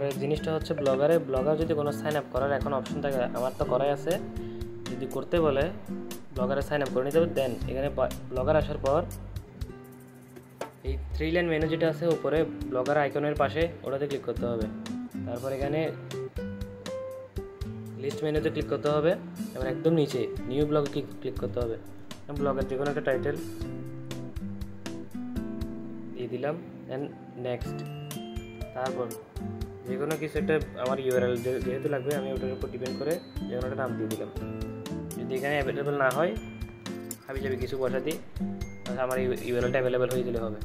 পরের জিনিসটা হচ্ছে ব্লগার যদি কোনো সাইন আপ করার এখন অপশন থাকে, আমার তো করাই আছে, যদি করতে বলে ব্লগারে সাইন আপ করে নিতে হবে। দেন এখানে ব্লগার আসার পর এই 3 লাইন মেনু যেটা আছে উপরে ব্লগার আইকনের পাশে ওটাতে ক্লিক করতে হবে। তারপর এখানে লিস্ট মেনুতে ক্লিক করতে হবে। এবার একদম নিচে নিউ ব্লগে ক্লিক করতে হবে। ব্লগের যে কোনো একটা টাইটেল দিয়ে দিলাম, অ্যান্ড নেক্সট। তারপর যে কোনো কিছু একটা আমার ইউআরএল যেহেতু লাগবে আমি ওটার উপর ডিপেন্ড করে যে কোনো একটা নাম দিয়ে দিলাম। যদি এখানে অ্যাভেলেবেল না হয় হাবি যাবি কিছু বসা দিই, তাহলে আমার ইউআরএলটা অ্যাভেলেবেল হয়ে দিলে হবে।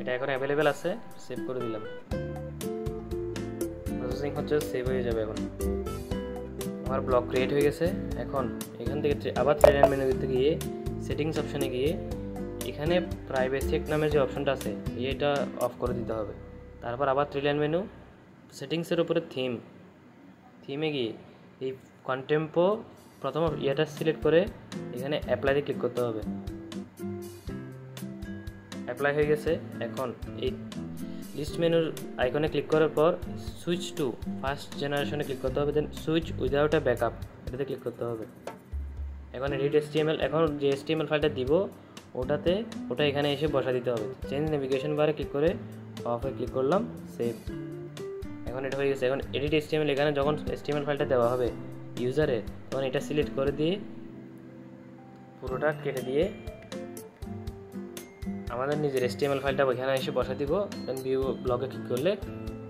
এটা এখন অ্যাভেলেবেল আছে, সেভ করে দিলাম। প্রসেসিং হচ্ছে, সেভ হয়ে যাবে। এখন আমার ব্লগ ক্রিয়েট হয়ে গেছে। এখন এখান থেকে আবার ট্রেন মেনু দিতে গিয়ে সেটিংস অপশানে গিয়ে এখানে প্রাইভেসি নামের যে অপশনটা আছে এটা অফ করে দিতে হবে। তারপর আবার 3 লাইন মেনু, সেটিংসের উপরে থিমে গিয়ে এই কন্টেম্পো প্রথম ইয়েটা সিলেক্ট করে এখানে অ্যাপ্লাইতে ক্লিক করতে হবে। অ্যাপ্লাই হয়ে গেছে। এখন এই লিস্ট মেনুর আইকনে ক্লিক করার পর সুইচ টু ফার্স্ট জেনারেশনে ক্লিক করতে হবে। দেন সুইচ উইদাউট এ ব্যাকআপ এটাতে ক্লিক করতে হবে। এখন এডিট HTML, এখন যে HTML ফাইলটা দিব ওটা এখানে এসে বসা দিতে হবে। চেঞ্জ নেভিগেশন বারে ক্লিক করে অফে ক্লিক করলাম, সেভ। এখন এটা হয়ে গেছে। এখন এডিট HTML, এখানে যখন HTML ফাইলটা দেওয়া হবে ইউজারে তখন এটা সিলেক্ট করে দিয়ে পুরোটা কেটে দিয়ে আমাদের নিজের HTML ফাইলটা ওইখানে এসে বসা দিব। দেন ভিউ ব্লগে ক্লিক করলে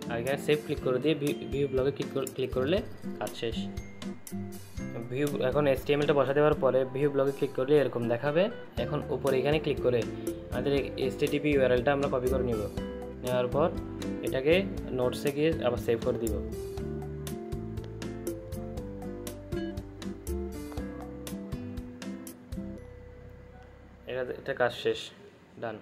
আর এখানে সেভ ক্লিক করে দিয়ে ভিউ ব্লগে ক্লিক করলে কাজ শেষ। এখন HTMLটা বসা দেওয়ার পরে ভিউ ব্লগে ক্লিক করলে এরকম দেখাবে। এখন উপরে এখানে ক্লিক করে আমাদের HTTP ইউআরএলটা আমরা কপি করে নেওয়ার পর এটাকে নোটসে গিয়ে আবার সেভ করে দিব। এটা কাজ শেষ, ডান।